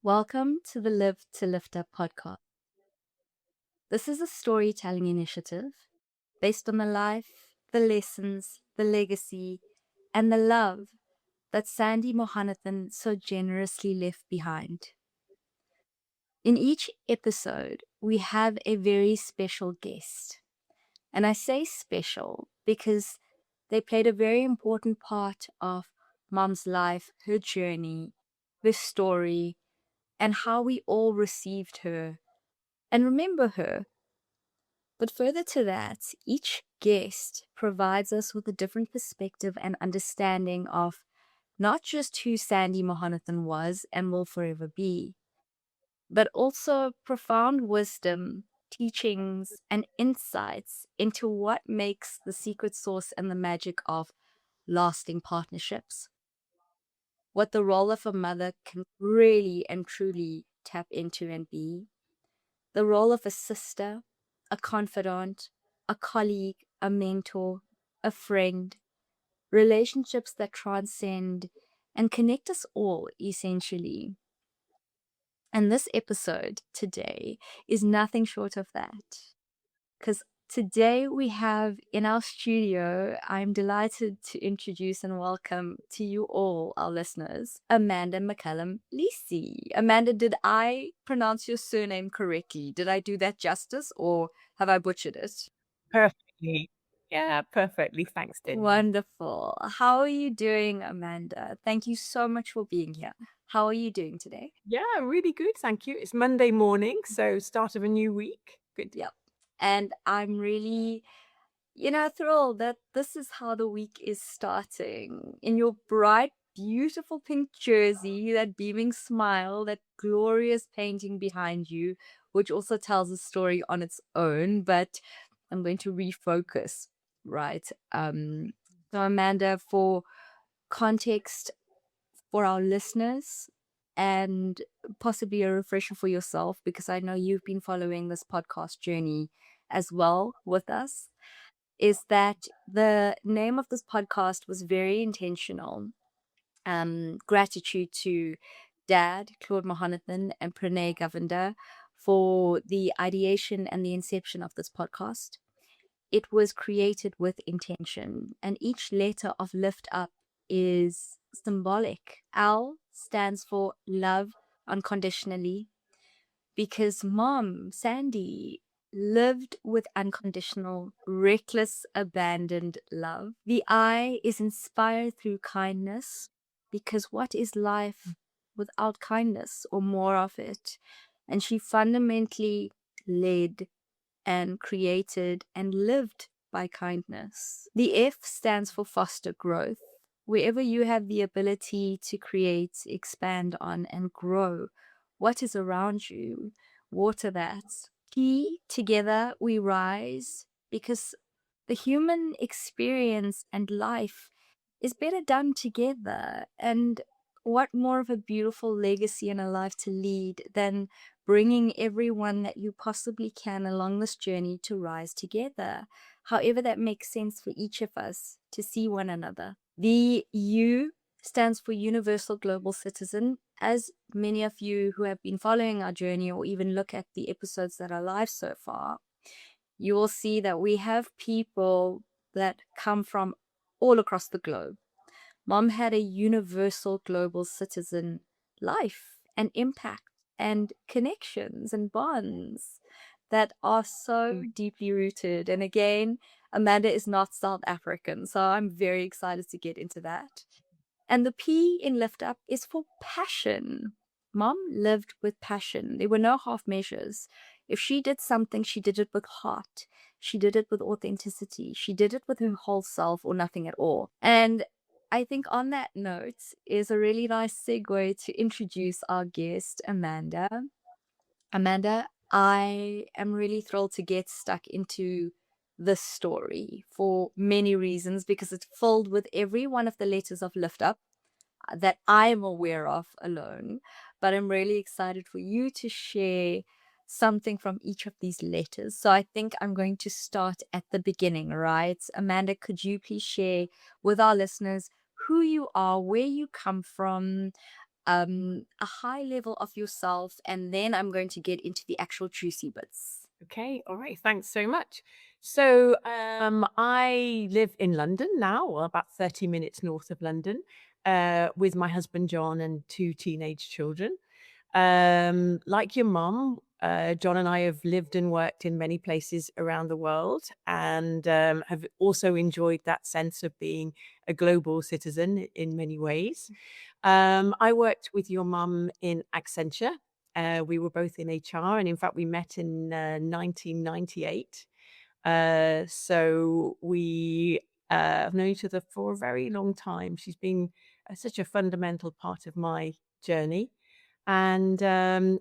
Welcome to the Live to Lift Up podcast. This is a storytelling initiative based on the life, the lessons, the legacy, and the love that Sandy Mohonathan so generously left behind. In each episode, we have a very special guest. And I say special because they played a very important part of Mom's life, her journey, her story, and how we all received her and remember her. But further to that, each guest provides us with a different perspective and understanding of not just who Sandy Mohonathan was and will forever be, but also profound wisdom, teachings, and insights into what makes the secret sauce and the magic of lasting partnerships. What the role of a mother can really and truly tap into and be, the role of a sister, a confidant, a colleague, a mentor, a friend, relationships that transcend and connect us all essentially. And this episode today is nothing short of that. Because today we have in our studio, I'm delighted to introduce and welcome to you all, our listeners, Amanda McCalla-Leacy. Amanda, did I pronounce your surname correctly? Did I do that justice or have I butchered it? Perfectly. Yeah, perfectly. Thanks, Denielle. Wonderful. How are you doing, Amanda? Thank you so much for being here. How are you doing today? Yeah, really good. Thank you. It's Monday morning, so start of a new week. Good. Yep. And I'm really thrilled that this is how the week is starting. In your bright, beautiful pink jersey, that beaming smile, that glorious painting behind you, which also tells a story on its own, but I'm going to refocus, right? So Amanda, for context for our listeners and possibly a refresher for yourself, because I know you've been following this podcast journey as well with us, is that the name of this podcast was very intentional. Gratitude to Dad, Claude Mohonathan, and Pranay Govender for the ideation and the inception of this podcast. It was created with intention, and each letter of Lift Up is symbolic. L stands for love unconditionally, because Mom, Sandy, lived with unconditional, reckless, abandoned love. The I is inspired through kindness, because what is life without kindness or more of it? And she fundamentally led and created and lived by kindness. The F stands for foster growth. Wherever you have the ability to create, expand on, and grow what is around you, water that. P, together we rise, because the human experience and life is better done together. And what more of a beautiful legacy and a life to lead than bringing everyone that you possibly can along this journey to rise together, however that makes sense for each of us to see one another. The U stands for Universal Global Citizen. As many of you who have been following our journey or even look at the episodes that are live so far, you will see that we have people that come from all across the globe. Mom had a universal global citizen life and impact and connections and bonds that are so deeply rooted. And again, Amanda is not South African, so I'm very excited to get into that. And the P in Lift Up is for passion. Mom lived with passion. There were no half measures. If she did something, she did it with heart. She did it with authenticity. She did it with her whole self or nothing at all. And I think on that note is a really nice segue to introduce our guest, Amanda. Amanda, I am really thrilled to get stuck into this story for many reasons, because it's filled with every one of the letters of Lift Up that I am aware of alone. But I'm really excited for you to share something from each of these letters. So I think I'm going to start at the beginning, right? Amanda, could you please share with our listeners who you are, where you come from, a high level of yourself, and then I'm going to get into the actual juicy bits. Okay, all right. Thanks so much. So, I live in London now, or about 30 minutes north of London, with my husband John and two teenage children. Like your mum, John and I have lived and worked in many places around the world, and have also enjoyed that sense of being a global citizen in many ways. I worked with your mum in Accenture. We were both in HR, and in fact, we met in 1998. So we have known each other for a very long time. She's been such a fundamental part of my journey. And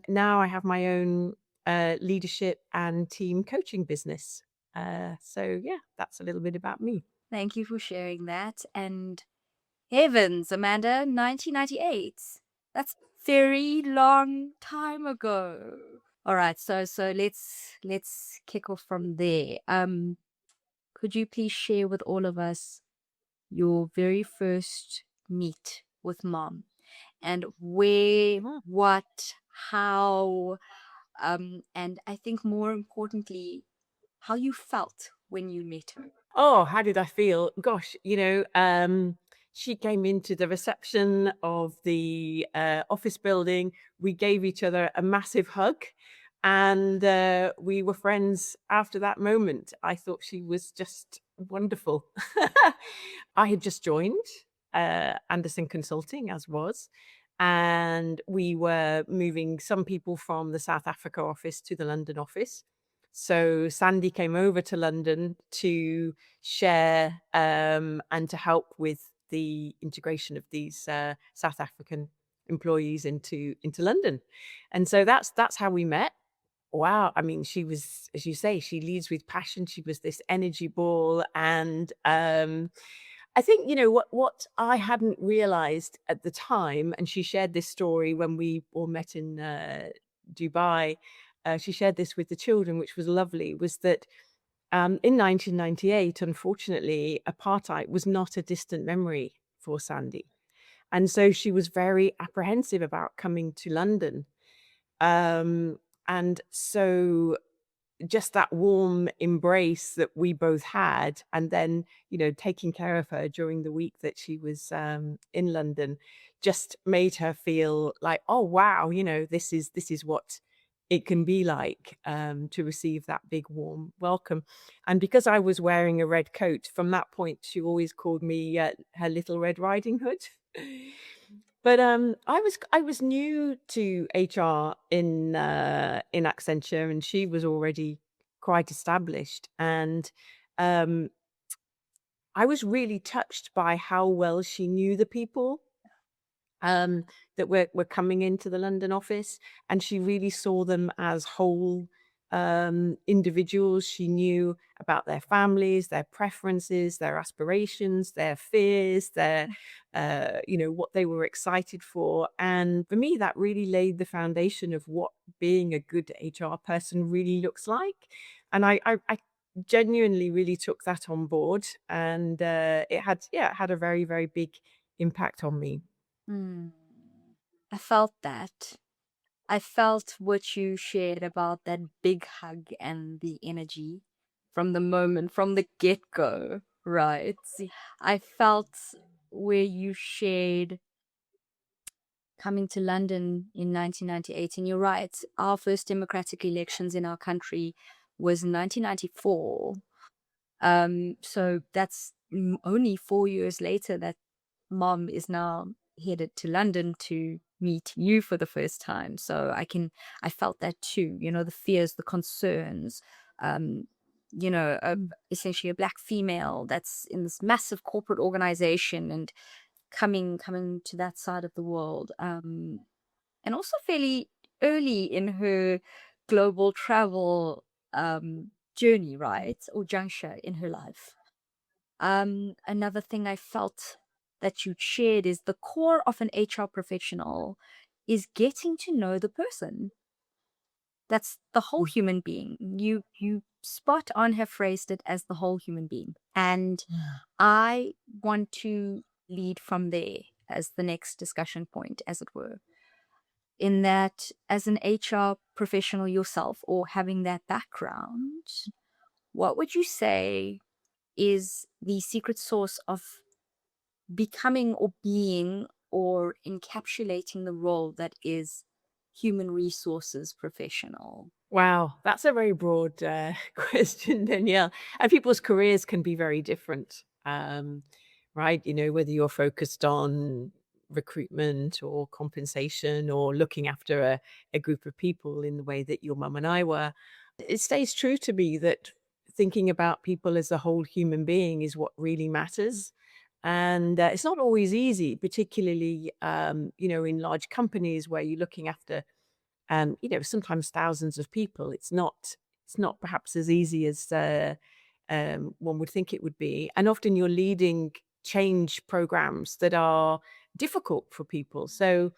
now I have my own leadership and team coaching business. So, yeah, that's a little bit about me. Thank you for sharing that. And heavens, Amanda, 1998. That's very long time ago. All right, so let's kick off from there. Could you please share with all of us your very first meet with mom, and where, what, how, and I think more importantly, how you felt when you met her. Oh, how did I feel? Gosh, she came into the reception of the office building. We gave each other a massive hug, and we were friends after that moment. I thought she was just wonderful. I had just joined Anderson Consulting, as was, and we were moving some people from the South Africa office to the London office. So Sandy came over to London to share and to help with the integration of these South African employees into London, and so that's how we met. Wow, I mean, she was, as you say, she leads with passion. She was this energy ball, and I think what I hadn't realized at the time, and she shared this story when we all met in Dubai. She shared this with the children, which was lovely. Was that in 1998, unfortunately, apartheid was not a distant memory for Sandy. And so she was very apprehensive about coming to London. And so just that warm embrace that we both had, and then, taking care of her during the week that she was in London, just made her feel like, oh wow, this is what it can be like to receive that big warm welcome. And because I was wearing a red coat, from that point, she always called me her little Red Riding Hood. But I was new to HR in Accenture, and she was already quite established. And um, I was really touched by how well she knew the people um, that were coming into the London office, and she really saw them as whole individuals. She knew about their families, their preferences, their aspirations, their fears, their what they were excited for. And for me, that really laid the foundation of what being a good HR person really looks like. And I genuinely really took that on board, and it had a very, very big impact on me. Hmm. I felt that. I felt what you shared about that big hug and the energy from the moment, from the get go, right? I felt where you shared coming to London in 1998. And you're right, our first democratic elections in our country was in 1994. So that's only 4 years later that mom is now headed to London to meet you for the first time. So I felt that too, the fears, the concerns, um, essentially a black female that's in this massive corporate organization and coming to that side of the world. And also fairly early in her global travel journey, right? Or juncture in her life. Another thing I felt that you shared is the core of an HR professional is getting to know the person. That's the whole human being. You spot on have phrased it as the whole human being. And I want to lead from there. as the next discussion point, as it were, in that as an HR professional yourself or having that background, what would you say is the secret source of becoming or being or encapsulating the role that is human resources professional? Wow, that's a very broad question, Danielle. And people's careers can be very different, right? You know, whether you're focused on recruitment or compensation or looking after a group of people in the way that your mum and I were, it stays true to me that thinking about people as a whole human being is what really matters. And it's not always easy, particularly, you know, in large companies where you're looking after you know, sometimes thousands of people. It's not perhaps as easy as one would think it would be. And often you're leading change programs that are difficult for people. So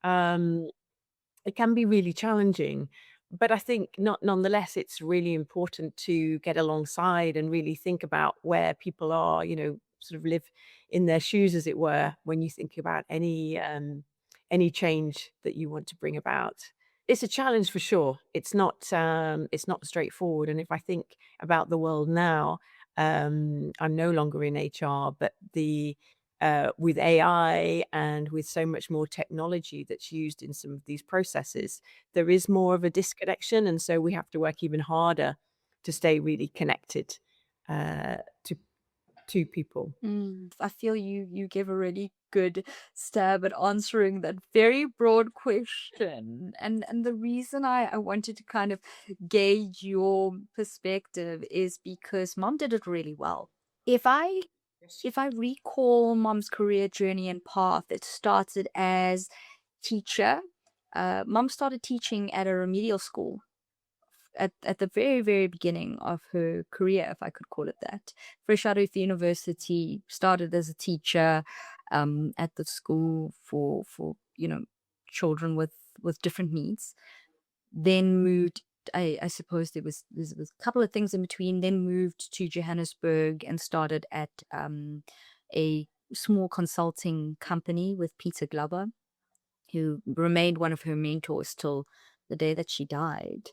um, it can be really challenging. But I think not nonetheless, it's really important to get alongside and really think about where people are, you know, sort of live in their shoes, as it were, when you think about any change that you want to bring about. It's a challenge for sure. It's not straightforward. And if I think about the world now, I'm no longer in HR, but the with AI and with so much more technology that's used in some of these processes, there is more of a disconnection. And so we have to work even harder to stay really connected uh, to, to people. I feel you give a really good stab at answering that very broad question. And the reason I wanted to kind of gauge your perspective is because mom did it really well. If I if I recall mom's career journey and path, it started as teacher. Mom started teaching at a remedial school at the very, very beginning of her career, if I could call it that. Fresh out of the university, started as a teacher at the school for children with different needs. Then moved. I suppose there was a couple of things in between. Then moved to Johannesburg and started at a small consulting company with Peter Glover, who remained one of her mentors till the day that she died.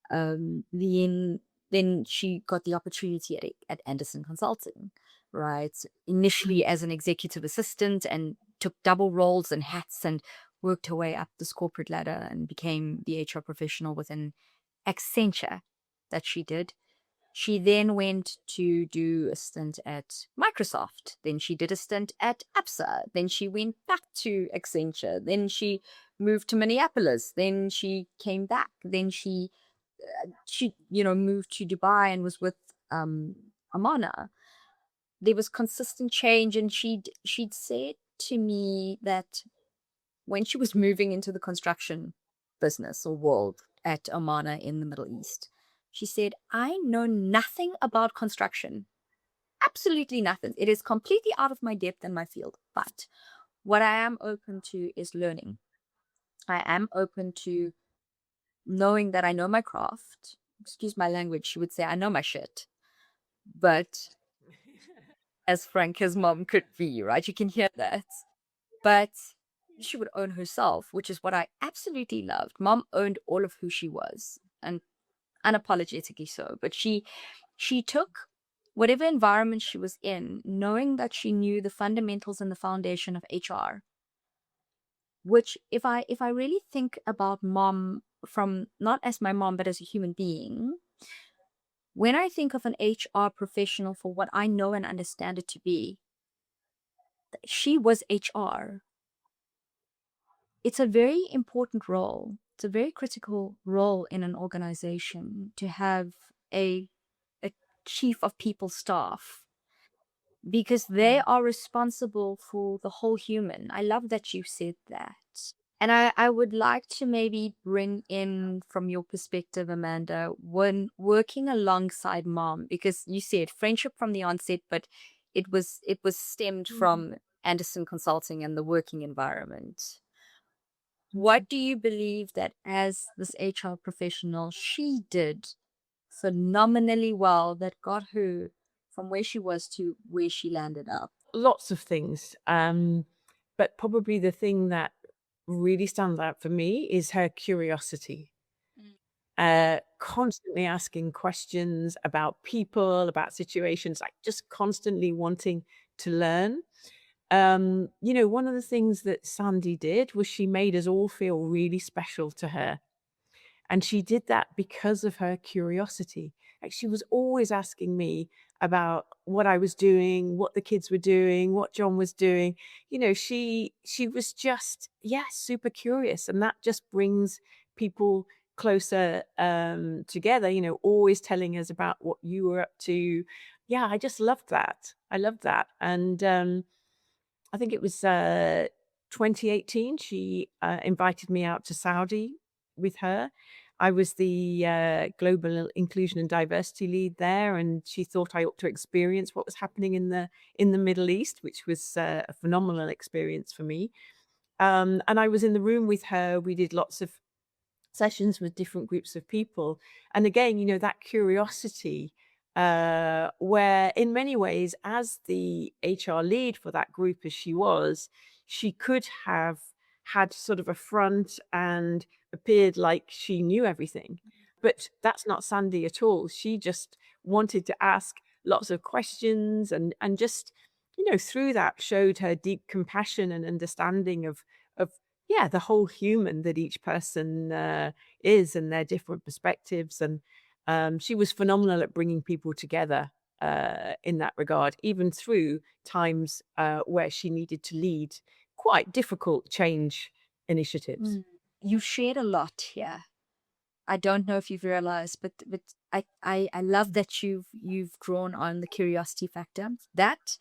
Then she got the opportunity at Anderson Consulting, right? Initially as an executive assistant and took double roles and hats and worked her way up this corporate ladder and became the HR professional within Accenture that she did. She then went to do a stint at Microsoft. Then she did a stint at APSA. Then she went back to Accenture. Then she moved to Minneapolis. Then she came back. Then she moved to Dubai and was with Amana. There was consistent change, and she'd said to me that when she was moving into the construction business or world at Amana in the Middle East, she said, I know nothing about construction. Absolutely nothing. It is completely out of my depth and my field. But what I am open to is learning. I am open to knowing that I know my craft. Excuse my language, she would say, I know my shit. But as frank as mom could be, right? You can hear that. But she would own herself, which is what I absolutely loved. Mom owned all of who she was, and unapologetically so. But she took whatever environment she was in, knowing that she knew the fundamentals and the foundation of HR. Which, if I really think about mom from not as my mom, but as a human being, when I think of an HR professional for what I know and understand it to be, she was HR. It's a very important role. It's a very critical role in an organization to have a chief of people staff, because they are responsible for the whole human. I love that you said that. And I would like to maybe bring in from your perspective, Amanda, when working alongside mom, because you said friendship from the onset, but it was stemmed from Anderson Consulting and the working environment. What do you believe that as this HR professional she did phenomenally well that got her from where she was to where she landed up? Lots of things. But probably the thing that really stands out for me is her curiosity. Constantly asking questions about people, about situations, like just constantly wanting to learn. One of the things that Sandy did was she made us all feel really special to her. And she did that because of her curiosity. Like she was always asking me about what I was doing, what the kids were doing, what John was doing. She was just, yeah, super curious. And that just brings people closer together, always telling us about what you were up to. Yeah, I just loved that. I loved that. And I think it was 2018. She invited me out to Saudi with her. I was the global inclusion and diversity lead there, and she thought I ought to experience what was happening in the Middle East, which was a phenomenal experience for me. And I was in the room with her. We did lots of sessions with different groups of people. And again, that curiosity, where in many ways, as the HR lead for that group as she was, she could have had sort of a front and appeared like she knew everything. But that's not Sandy at all. She just wanted to ask lots of questions and just, through that showed her deep compassion and understanding of yeah, the whole human that each person is and their different perspectives. And she was phenomenal at bringing people together in that regard, even through times where she needed to lead quite difficult change initiatives. Mm. You shared a lot here. I don't know if you've realized, but I love that you've drawn on the curiosity factor. That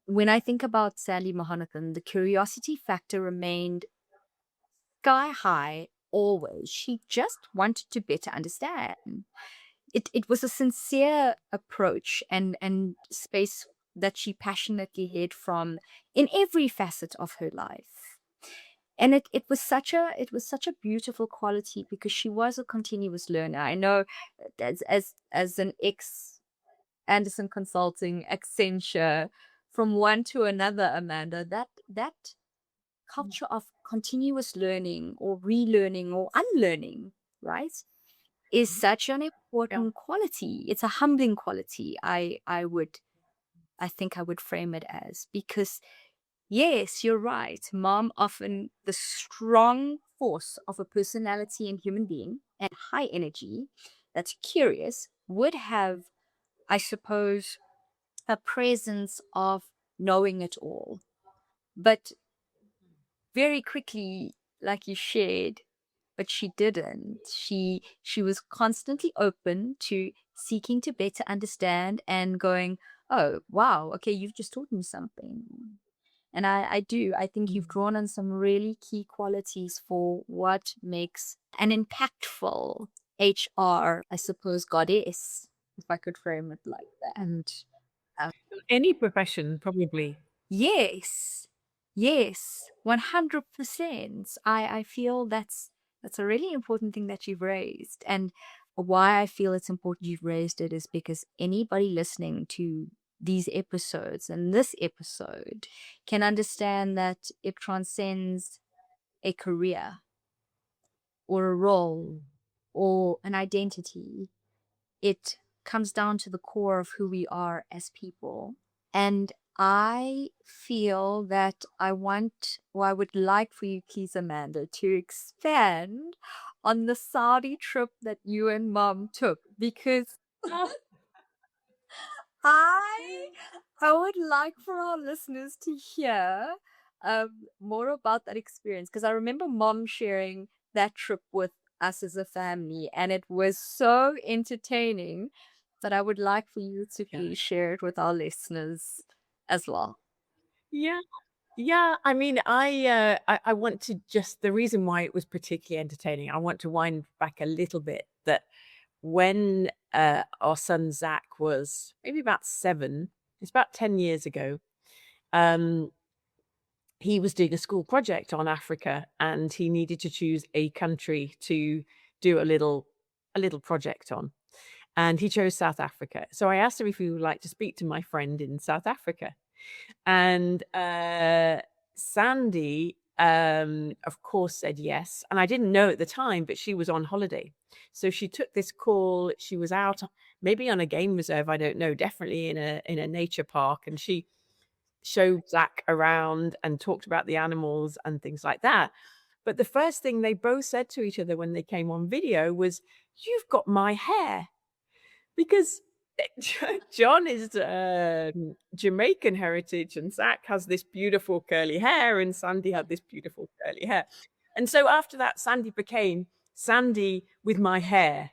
when I think about Sandy Mohonathan, the curiosity factor remained sky high always. She just wanted to better understand. It was a sincere approach and space that she passionately hid from in every facet of her life. And it was such a beautiful quality because she was a continuous learner. I know as an ex Anderson Consulting, Accenture, from one to another, Amanda, that culture of continuous learning or relearning or unlearning, right, is such an Yeah. important quality. It's a humbling quality. I think I would frame it as, because yes, you're right. Mom, often the strong force of a personality and human being and high energy that's curious would have, I suppose, a presence of knowing it all. But very quickly, like you shared, but she didn't. She was constantly open to seeking to better understand and going, oh wow, okay, you've just taught me something. And I think you've drawn on some really key qualities for what makes an impactful HR, I suppose, goddess, if I could frame it like that. And Any profession, probably. yes, yes, 100%. I feel that's a really important thing that you've raised. And why I feel it's important you've raised it is because anybody listening to these episodes and this episode can understand that it transcends a career or a role or an identity. It comes down to the core of who we are as people. And I feel that I would like for you, please, Amanda, to expand on the Saudi trip that you and mom took, because I I would like for our listeners to hear more about that experience, because I remember mom sharing that trip with us as a family, and it was so entertaining that I would like for you to Yeah. please share it with our listeners as well. Yeah. Yeah, I mean, I want to just the reason why it was particularly entertaining, I want to wind back a little bit that when our son Zach was maybe about 7, it's about 10 years ago, um, he was doing a school project on Africa and he needed to choose a country to do a little project on. And he chose South Africa. So I asked him if he would like to speak to my friend in South Africa. And Sandy, of course, said yes, and I didn't know at the time, but she was on holiday. So she took this call. She was out, maybe on a game reserve, I don't know, definitely in a nature park, and she showed Zach around and talked about the animals and things like that. But the first thing they both said to each other when they came on video was, "You've got my hair." Because John is Jamaican heritage, and Zach has this beautiful curly hair, and Sandy had this beautiful curly hair. And so after that, Sandy became Sandy with my hair.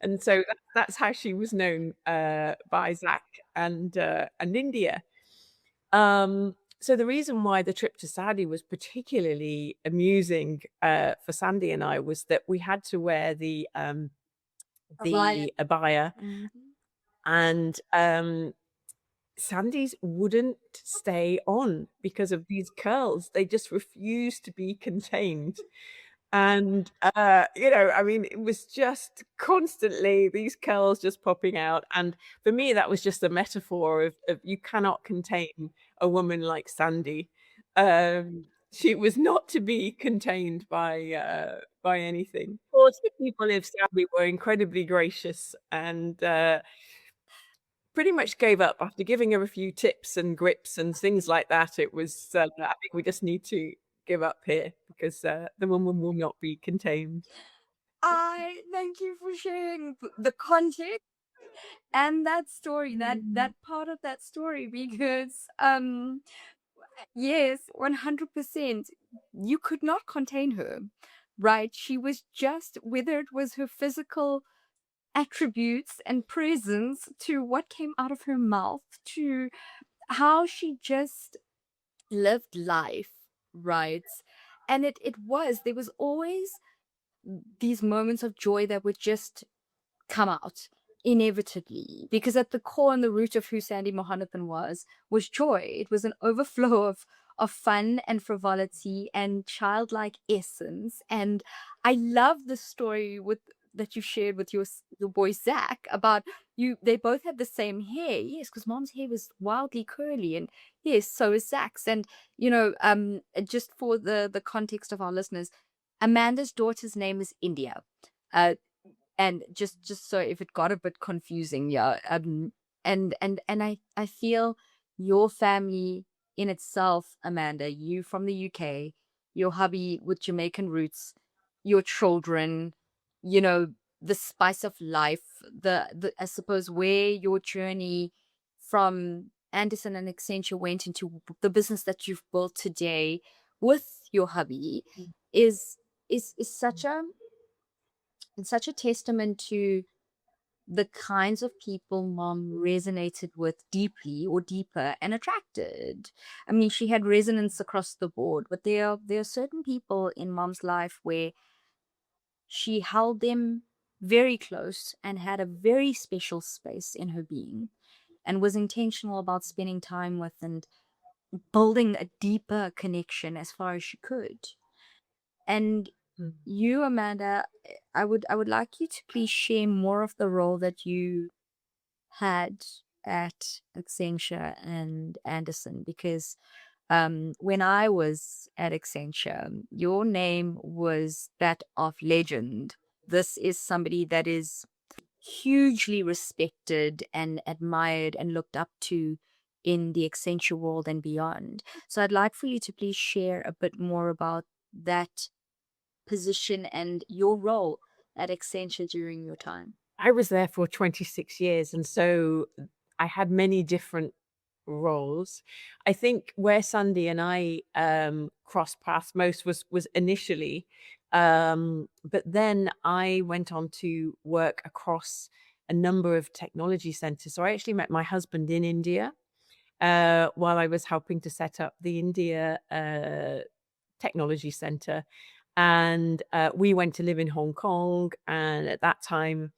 And so that's how she was known by Zach and India. So the reason why the trip to Saudi was particularly amusing for Sandy and I was that we had to wear Abaya. the abaya, Mhm. and Sandy's wouldn't stay on because of these curls. They just refused to be contained. And, I mean, it was just constantly these curls just popping out. And for me, that was just a metaphor of you cannot contain a woman like Sandy. She was not to be contained by anything. Of course, the people of Saudi were incredibly gracious and pretty much gave up after giving her a few tips and grips and things like that. It was, I think we just need to give up here because the woman will not be contained. I thank you for sharing the context and that story, that part of that story, because yes, 100%, you could not contain her, right? She was just, whether it was her physical attributes and presence, to what came out of her mouth, to how she just lived life, right? And there was always these moments of joy that would just come out inevitably, because at the core and the root of who Sandy Mohonathan was joy. It was an overflow of fun and frivolity and childlike essence. And I love the story with that you shared with your boy Zach about you. They both had the same hair, yes, because mom's hair was wildly curly, and yes, so is Zach's. And just for the context of our listeners, Amanda's daughter's name is India. Uh, and just so if it got a bit confusing, yeah, and I feel your family in itself, Amanda, you from the UK, your hubby with Jamaican roots, your children, you know, the spice of life, the I suppose where your journey from Anderson and Accenture went into the business that you've built today with your hubby is is such a testament to the kinds of people mom resonated with deeply or deeper and attracted. I mean, she had resonance across the board, but there are certain people in mom's life where she held them very close and had a very special space in her being, and was intentional about spending time with and building a deeper connection as far as she could. And Mm. you, Amanda, I would like you to please share more of the role that you had at Accenture and Anderson, because when I was at Accenture, your name was that of legend. This is somebody that is hugely respected and admired and looked up to in the Accenture world and beyond. So I'd like for you to please share a bit more about that position and your role at Accenture during your time. I was there for 26 years, and so I had many different roles. I think where Sandy and I crossed paths most was initially, but then I went on to work across a number of technology centers. So I actually met my husband in India while I was helping to set up the India Technology Center. And we went to live in Hong Kong. And at that time,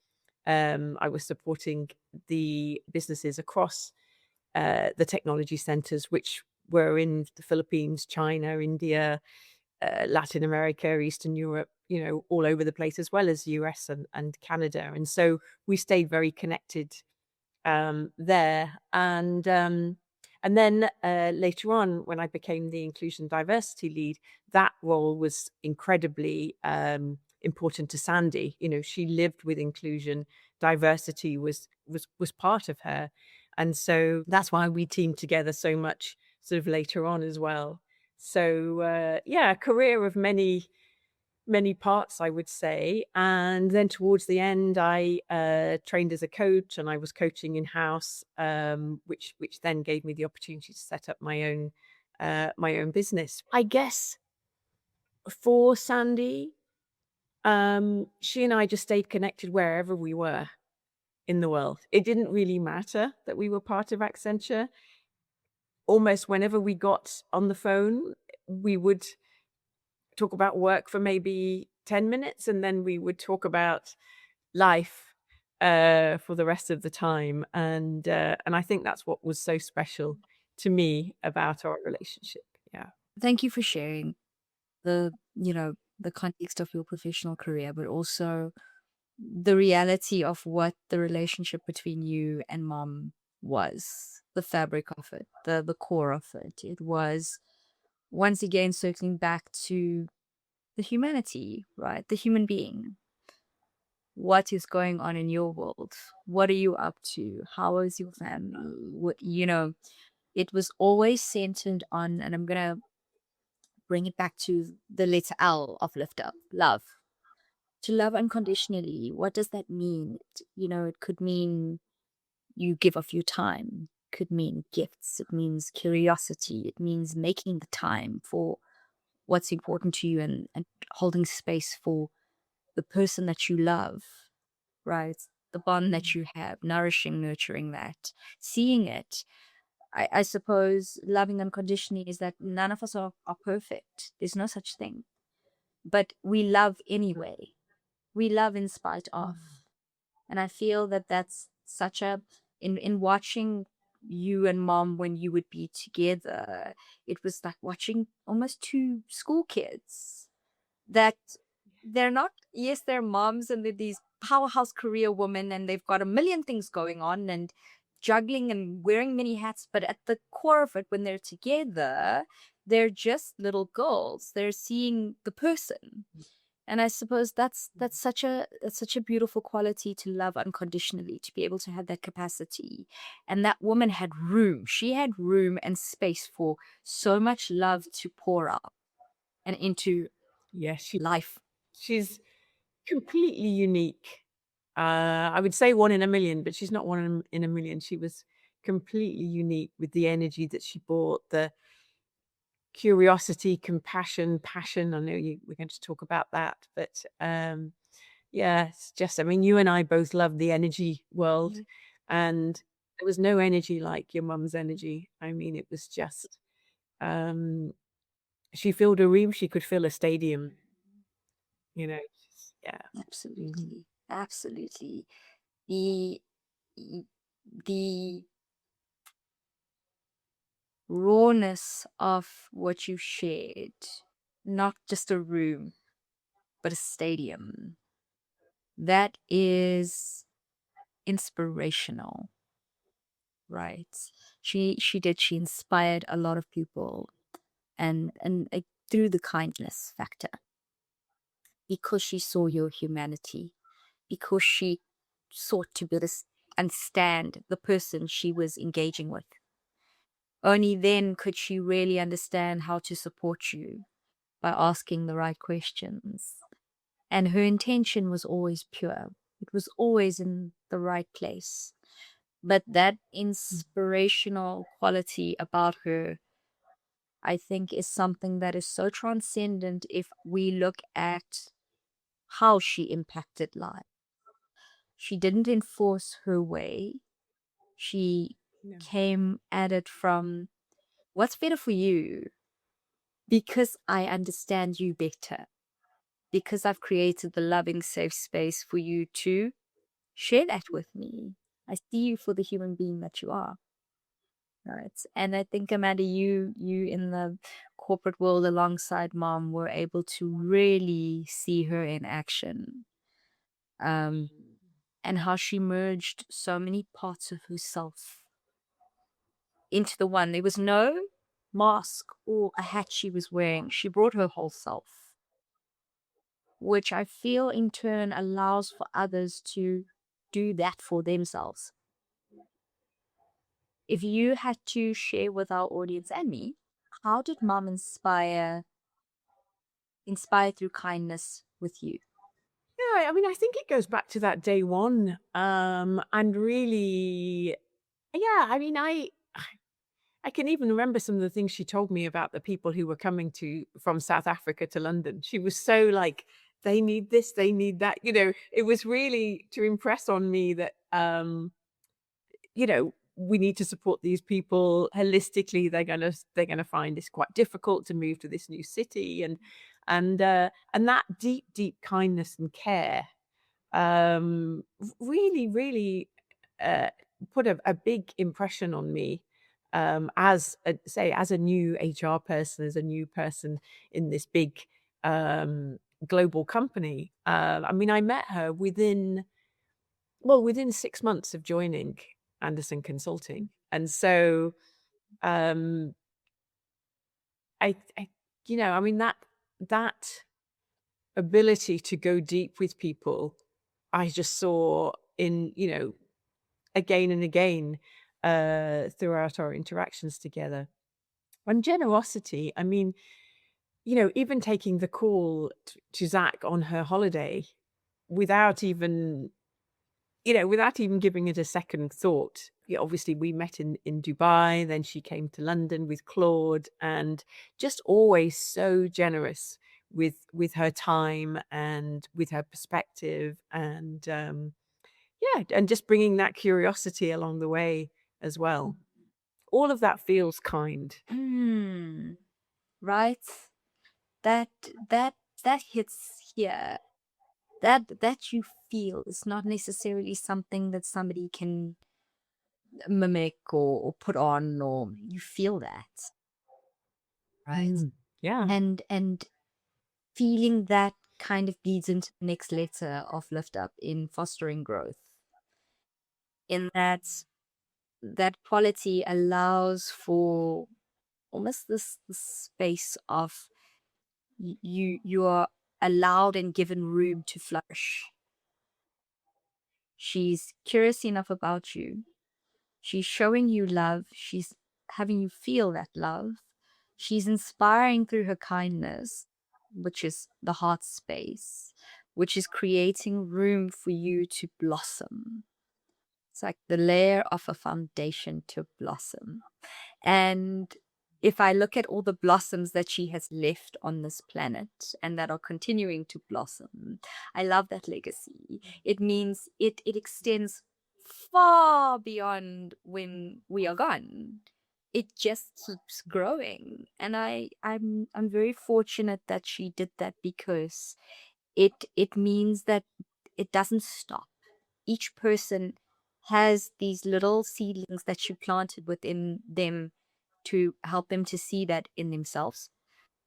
I was supporting the businesses across the technology centers, which were in the Philippines, China, India, Latin America, Eastern Europe, all over the place, as well as US and Canada. And so we stayed very connected there. And then later on, when I became the inclusion diversity lead, that role was incredibly important to Sandy. You know, she lived with inclusion. Diversity was part of her. And so that's why we teamed together so much sort of later on as well. So yeah, a career of many parts, I would say. And then towards the end, I trained as a coach, and I was coaching in house, which then gave me the opportunity to set up my own business. I guess for Sandy, she and I just stayed connected wherever we were in the world. It didn't really matter that we were part of Accenture. Almost whenever we got on the phone, we would talk about work for maybe 10 minutes, and then we would talk about life for the rest of the time. And I think that's what was so special to me about our relationship. Yeah. Thank you for sharing the context of your professional career, but also the reality of what the relationship between you and mom was, the fabric of it, the core of it. It was, once again, circling back to the humanity, right? The human being. What is going on in your world? What are you up to? How is your family? It was always centered on, and I'm going to bring it back to the letter L of LiftUp, love. To love unconditionally, what does that mean? It could mean you give of your time, could mean gifts, it means curiosity, it means making the time for what's important to you, and holding space for the person that you love, right? The bond that you have, nourishing, nurturing that, seeing it. I suppose loving unconditionally is that none of us are perfect. There's no such thing. But we love anyway. We love in spite of. And I feel that that's such in watching you and mom when you would be together, it was like watching almost two school kids that they're not, yes, they're moms and they're these powerhouse career women and they've got a million things going on and juggling and wearing many hats, but at the core of it, when they're together, they're just little girls. They're seeing the person. And I suppose that's such a beautiful quality, to love unconditionally, to be able to have that capacity. And that woman had room. She had room and space for so much love to pour out and into Yeah, life. she's completely unique. I would say one in a million, but she's not one in a million. She was completely unique with the energy that she brought, the curiosity, compassion, passion. I know we're going to talk about that, but yeah, it's just, I mean, you and I both love the energy world, and there was no energy like your mum's energy. I mean, it was just, um, she filled a room, she could fill a stadium, you know, yeah. Mhm. Absolutely. Absolutely. The the rawness of what you shared, not just a room, but a stadium, that is inspirational, right? She inspired a lot of people, and through the kindness factor, because she saw your humanity, because she sought to be able to understand the person she was engaging with. Only then could she really understand how to support you by asking the right questions. And her intention was always pure. It was always in the right place. But that inspirational quality about her, I think, is something that is so transcendent if we look at how she impacted lives. She didn't enforce her way. She No. came at it from, what's better for you? Because I understand you better. Because I've created the loving, safe space for you to share that with me. I see you for the human being that you are. Right. And I think, Amanda, you in the corporate world alongside mom were able to really see her in action. And how she merged so many parts of herself into the one. There was no mask or a hat she was wearing. She brought her whole self, which I feel in turn allows for others to do that for themselves. If you had to share with our audience and me, how did mom inspire through kindness with you? Yeah, I mean, I think it goes back to that day one. And really, yeah, I mean, I can even remember some of the things she told me about the people who were coming to from South Africa to London. She was so like, they need this, they need that. It was really to impress on me that we need to support these people holistically. They're gonna find this quite difficult to move to this new city, and that deep, deep kindness and care really, really uh, put a big impression on me as a new HR person, as a new person in this big global company. I mean, I met her within 6 months of joining Anderson Consulting, and so um, I I mean that ability to go deep with people, I just saw in again and again throughout our interactions together. And generosity, I mean, even taking the call to Zach on her holiday without even without even giving it a second thought. Yeah, obviously we met in Dubai, then she came to London with Claude, and just always so generous with her time and with her perspective, and yeah, and just bringing that curiosity along the way as well. All of that feels kind. Mm, right? That that that hits here. That you feel is not necessarily something that somebody can mimic or put on, or you feel that, right? Yeah. And feeling that kind of bleeds into the next letter of Lift Up in fostering growth. In that quality allows for almost this space of you are allowed and given room to flourish. She's curious enough about you. She's showing you love. She's having you feel that love. She's inspiring through her kindness, which is the heart space, which is creating room for you to blossom. It's like the layer of a foundation to blossom. And if I look at all the blossoms that she has left on this planet and that are continuing to blossom, I love that legacy. It means it extends far beyond when we are gone. It just keeps growing. And I'm very fortunate that she did that, because it means that it doesn't stop. Each person has these little seedlings that you planted within them to help them to see that in themselves,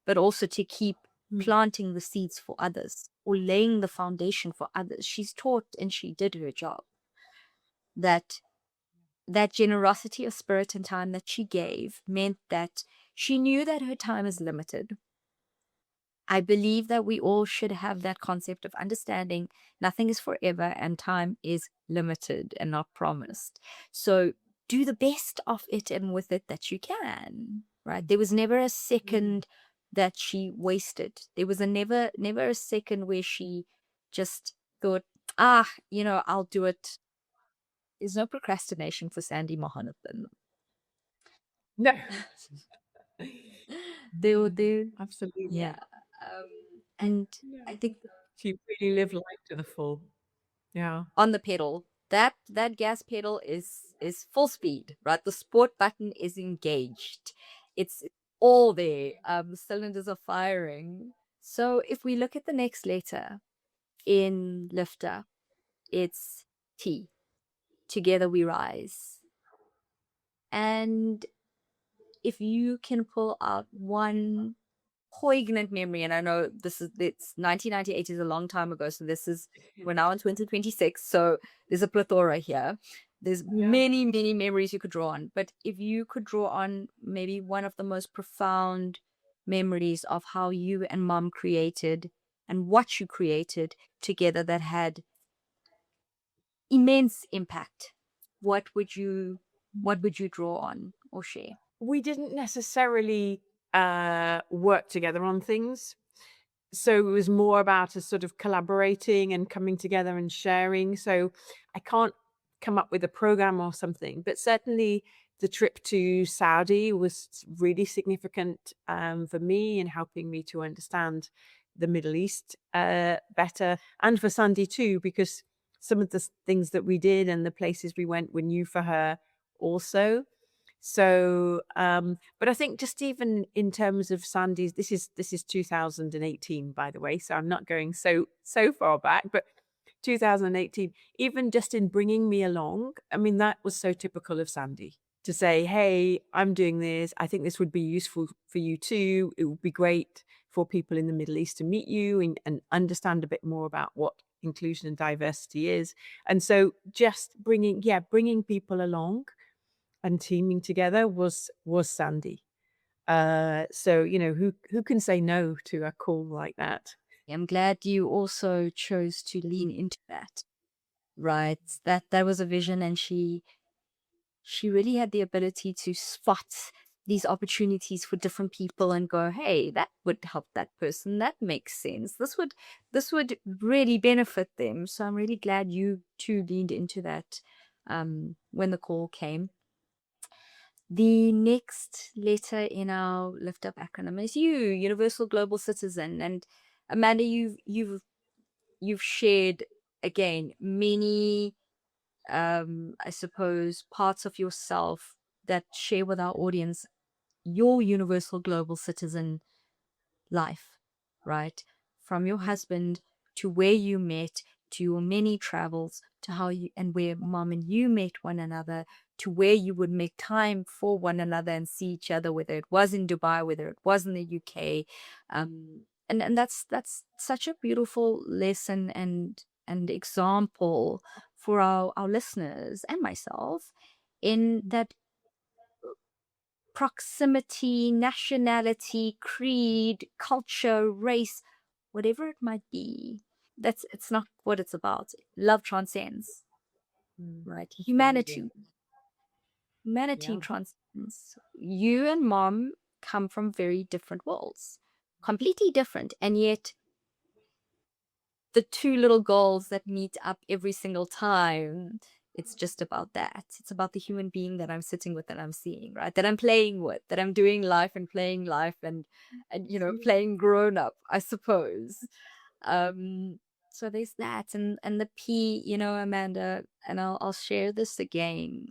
but also to keep Mm. planting the seeds for others or laying the foundation for others. She's taught and she did her job. That generosity of spirit and time that she gave meant that she knew that her time is limited. I believe that we all should have that concept of understanding nothing is forever and time is limited and not promised. So do the best of it and with it that you can, right? There was never a second that she wasted. There was never a second where she just thought, I'll do it. There's no procrastination for Sandy Mohonathan. No. There, Absolutely. yeah. Um, and Yeah. I think She really lived life to the full. Yeah. on the pedal, that gas pedal is full speed, right? The sport button is engaged. It's all there. Cylinders are firing. So if we look at the next letter in Lifter, it's T. Together we rise. And if you can pull out one poignant memory, and I know it's 1998 is a long time ago, so we're now in 2026, so there's a plethora here. There's Yeah. many, many memories you could draw on. But if you could draw on maybe one of the most profound memories of how you and mom created and what you created together that had immense impact, what would you draw on or share? We didn't necessarily work together on things. So it was more about us sort of collaborating and coming together and sharing. So I can't come up with a program or something, but certainly the trip to Saudi was really significant for me in helping me to understand the Middle East better, and for Sandy too, because some of the things that we did and the places we went were new for her also. So, but I think just even in terms of Sandy's, this is 2018, by the way, so I'm not going so far back, but 2018, even just in bringing me along, I mean, that was so typical of Sandy to say, "Hey, I'm doing this. I think this would be useful for you too. It would be great for people in the Middle East to meet you and understand a bit more about what inclusion and diversity is." And so just bringing people along and teaming together was Sandy. So who can say no to a call like that? I'm glad you also chose to lean into that, right? That was a vision, and she really had the ability to spot these opportunities for different people and go, hey, that would help that person. That makes sense. This would really benefit them. So I'm really glad you too leaned into that when the call came. The next letter in our Lift Up acronym is U, Universal Global Citizen. And Amanda, you've shared again many I suppose parts of yourself that share with our audience your universal global citizen life, right? From your husband to where you met, to your many travels, to how you and where mom and you met one another, to where you would make time for one another and see each other, whether it was in Dubai, whether it was in the UK. And that's such a beautiful lesson and example for our listeners and myself in that proximity, nationality, creed, culture, race, whatever it might be. It's not what it's about. Love transcends, Mm, right? absolutely. Humanity Yeah. transcends. You and mom come from very different worlds, completely different, and yet the two little girls that meet up every single time. It's just about that. It's about the human being that I'm sitting with, that I'm seeing, right? That I'm playing with, that I'm doing life and playing life and playing grown up, I suppose. Um, so there's that, and the P, Amanda, and I'll share this again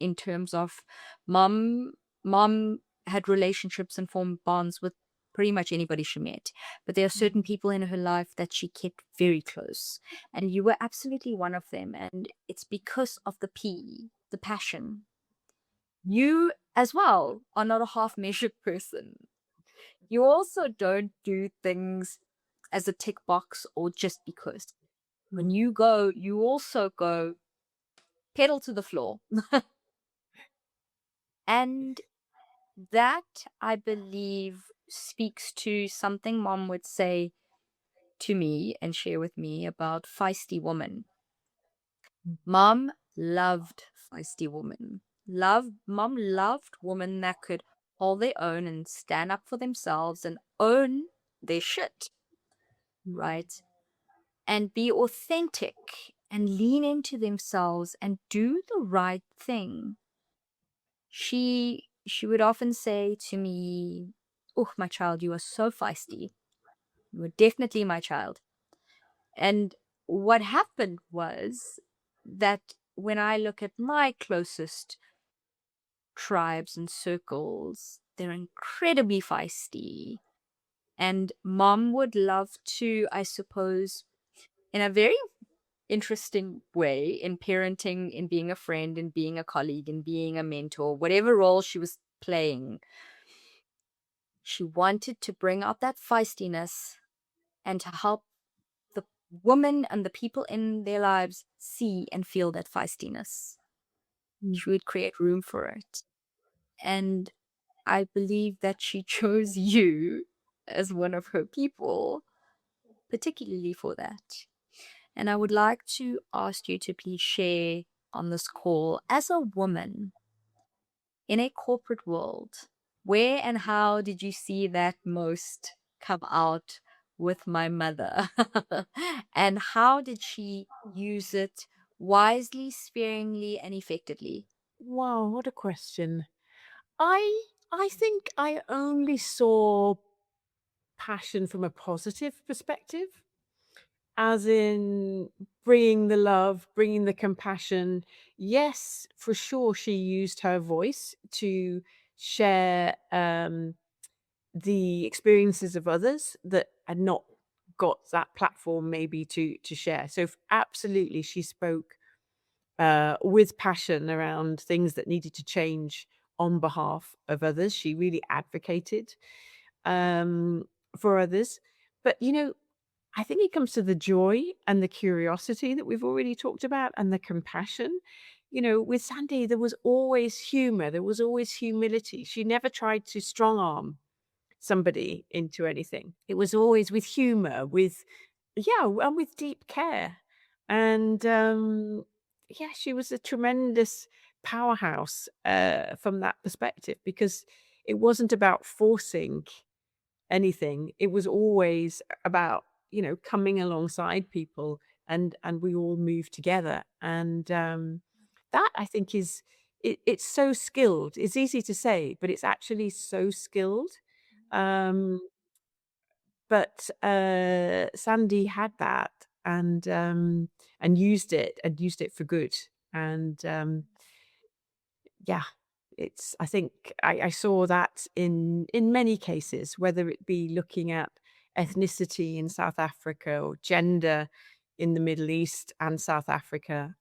in terms of mom. Mom had relationships and formed bonds with pretty much anybody she met, but there are certain people in her life that she kept very close, and you were absolutely one of them. And it's because of the P, the passion. You as well are not a half measured person. You also don't do things as a tick box or just because. When Mm. you go, you also go pedal to the floor. And that, I believe, speaks to something mom would say to me and share with me about feisty woman. Mom loved feisty women. Mom loved women that could hold their own and stand up for themselves and own their shit, right? And be authentic and lean into themselves and do the right thing. She would often say to me, "Oh, my child, you are so feisty. You are definitely my child." And what happened was that when I look at my closest tribes and circles, they're incredibly feisty. And mom would love to, I suppose, in a very interesting way, in parenting, in being a friend, in being a colleague, in being a mentor, whatever role she was playing, she wanted to bring out that feistiness and to help the women and the people in their lives see and feel that feistiness. Mm. She would create room for it. And I believe that she chose you as one of her people, particularly for that. And I would like to ask you to please share on this call, as a woman in a corporate world, where and how did you see that most come out with my mother? And how did she use it wisely, sparingly, and effectively? Wow, what a question. I think I only saw passion from a positive perspective, as in bringing the love, bringing the compassion. Yes, for sure, she used her voice to share the experiences of others that had not got that platform maybe to share. So absolutely, she spoke with passion around things that needed to change on behalf of others. She really advocated um, for others. But, I think it comes to the joy and the curiosity that we've already talked about and the compassion. With Sandy, there was always humor, there was always humility. She never tried to strong arm somebody into anything. It was always with humor, with yeah, and with deep care. And yeah, she was a tremendous powerhouse from that perspective because it wasn't about forcing anything. It was always about, coming alongside people and we all move together. And that I think it's so skilled. It's easy to say, but it's actually so skilled. Um, but Sandy had that and used it for good. And yeah, I think I saw that in many cases, whether it be looking at ethnicity in South Africa or gender in the Middle East and South Africa,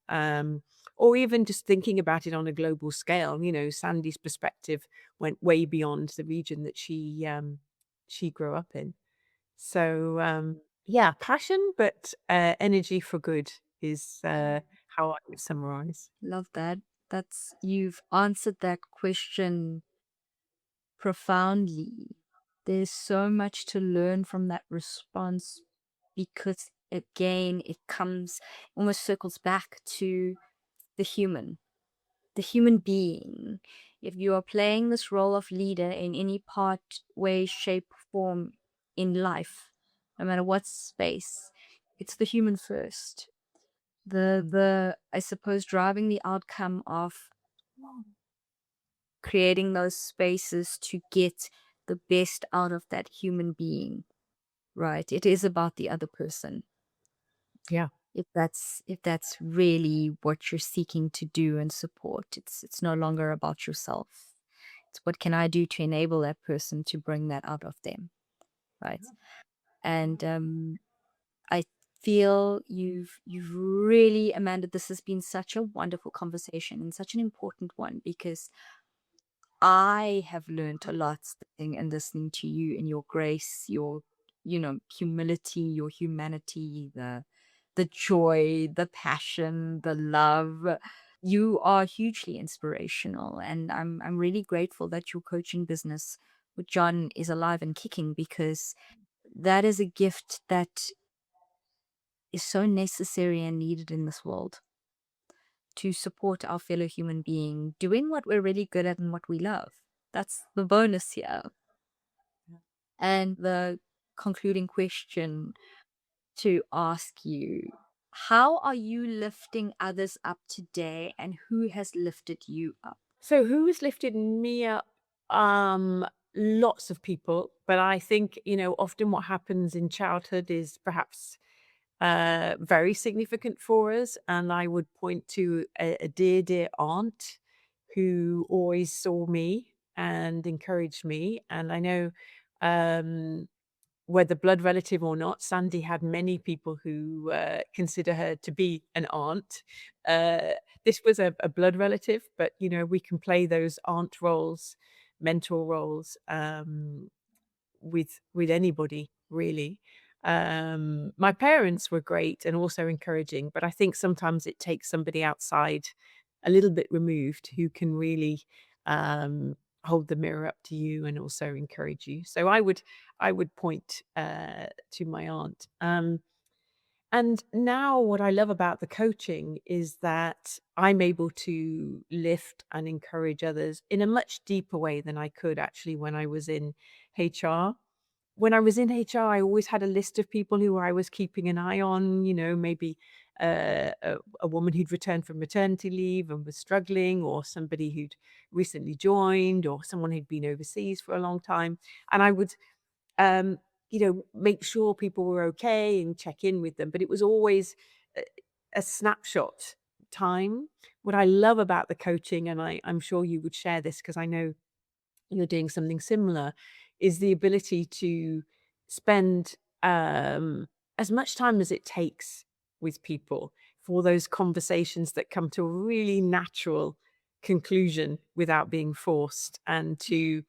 or even just thinking about it on a global scale. Sandy's perspective went way beyond the region that she grew up in. So yeah, passion, but energy for good is how I would summarize. Love that. You've answered that question profoundly. There's so much to learn from that response because, again, it almost circles back to the the human being. If you are playing this role of leader in any part, way, shape, form in life, no matter what space, it's the human first. I suppose, driving the outcome of creating those spaces to get the best out of that human being, right? It is about the other person. Yeah. If that's really what you're seeking to do and support, it's no longer about yourself. It's what can I do to enable that person to bring that out of them, right? And I feel you've really, Amanda, this has been such a wonderful conversation and such an important one because I have learned a lot sitting and listening to you and your grace, your, humility, your humanity, the joy, the passion, the love. You are hugely inspirational, and I'm really grateful that your coaching business with John is alive and kicking because that is a gift that is so necessary and needed in this world to support our fellow human being doing what we're really good at and what we love. That's the bonus here. And the concluding question to ask you, how are you lifting others up today and who has lifted you up? So who has lifted me up? Um, Lots of people, but I think, often what happens in childhood is perhaps very significant for us. And I would point to a dear, dear aunt who always saw me and encouraged me. And I know um, whether blood relative or not, Sandy had many people who consider her to be an aunt. Uh, this was a blood relative, but we can play those aunt roles, mentor roles with anybody really. My parents were great and also encouraging, but I think sometimes it takes somebody outside a little bit removed who can really hold the mirror up to you and also encourage you. So I would point to my aunt. And now what I love about the coaching is that I'm able to lift and encourage others in a much deeper way than I could actually when I was in HR. When I was in HR, I always had a list of people who I was keeping an eye on, maybe a woman who'd returned from maternity leave and was struggling, or somebody who'd recently joined, or someone who'd been overseas for a long time. And I would um, make sure people were okay and check in with them. But it was always a, a snapshot time. What I love about the coaching, and I'm sure you would share this because I know you're doing something similar, is the ability to spend as much time as it takes with people for those conversations that come to a really natural conclusion without being forced, and to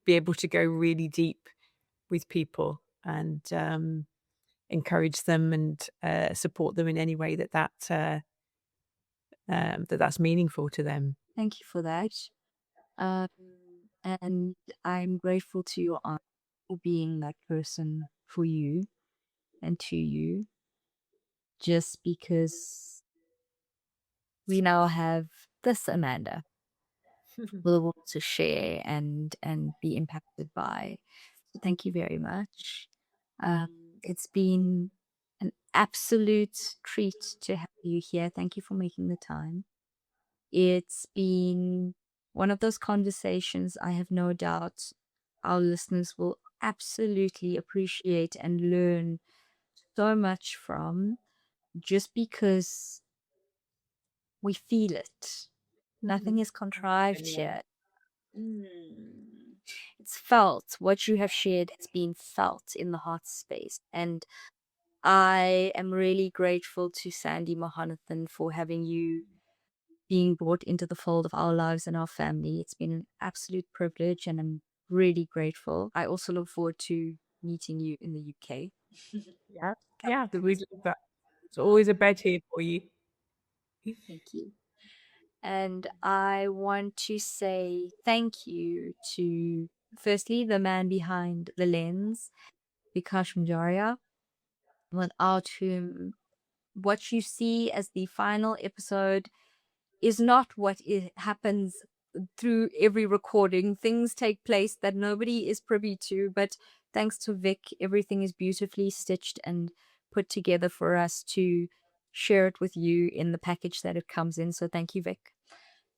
be able to go really deep with people and encourage them and support them in any way that's meaningful to them. Thank you for that. Um, and I'm grateful to your aunt for being that person for you and to you, just because we now have this Amanda will to share and be impacted by. So thank you very much. It's been an absolute treat to have you here. Thank you for making the time. It's been one of those conversations I have no doubt our listeners will absolutely appreciate and learn so much from, just because we feel it. Nothing is contrived Denielle. here. It's felt. What you have shared has been felt in the heart space. And I am really grateful to Sandy Mohonathan for having you being brought into the fold of our lives and our family. It's been an absolute privilege, and I'm really grateful. I also look forward to meeting you in the UK. Yeah, Couple yeah, of we'd weeks. love that. It's always a bed here for you. Thank you. And I want to say thank you to, firstly, the man behind the lens, Vikash Manjaria, without whom what you see as the final episode is not what happens through every recording. Things take place that nobody is privy to, but thanks to Vic, everything is beautifully stitched and put together for us to share it with you in the package that it comes in. So thank you, Vic.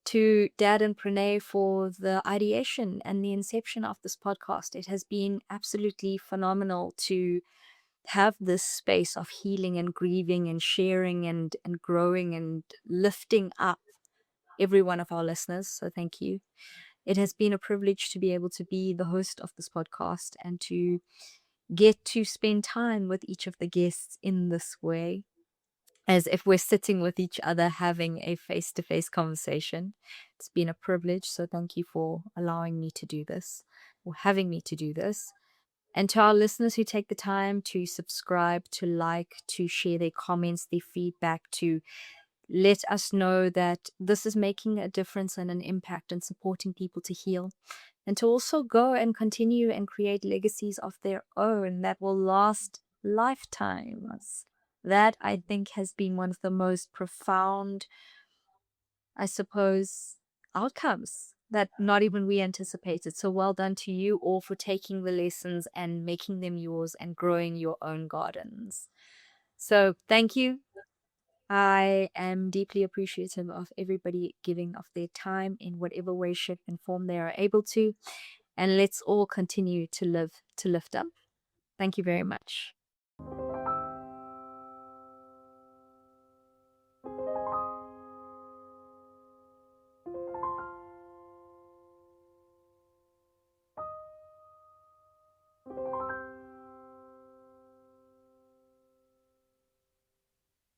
To Dad and Pranay for the ideation and the inception of this podcast. It has been absolutely phenomenal to have this space of healing and grieving and sharing and growing and lifting up every one of our listeners. So thank you. It has been a privilege to be able to be the host of this podcast and to get to spend time with each of the guests in this way, as if we're sitting with each other having a face-to-face conversation. It's been a privilege. So thank you for allowing me to do this, or having me to do this. And to our listeners who take the time to subscribe, to like, to share their comments, their feedback, to let us know that this is making a difference and an impact and supporting people to heal, and to also go and continue and create legacies of their own that will last lifetimes. That, I think, has been one of the most profound, I suppose, outcomes that not even we anticipated. So well done to you all for taking the lessons and making them yours and growing your own gardens. So thank you. I am deeply appreciative of everybody giving of their time in whatever way, shape, and form they are able to. And let's all continue to live to lift up. Thank you very much.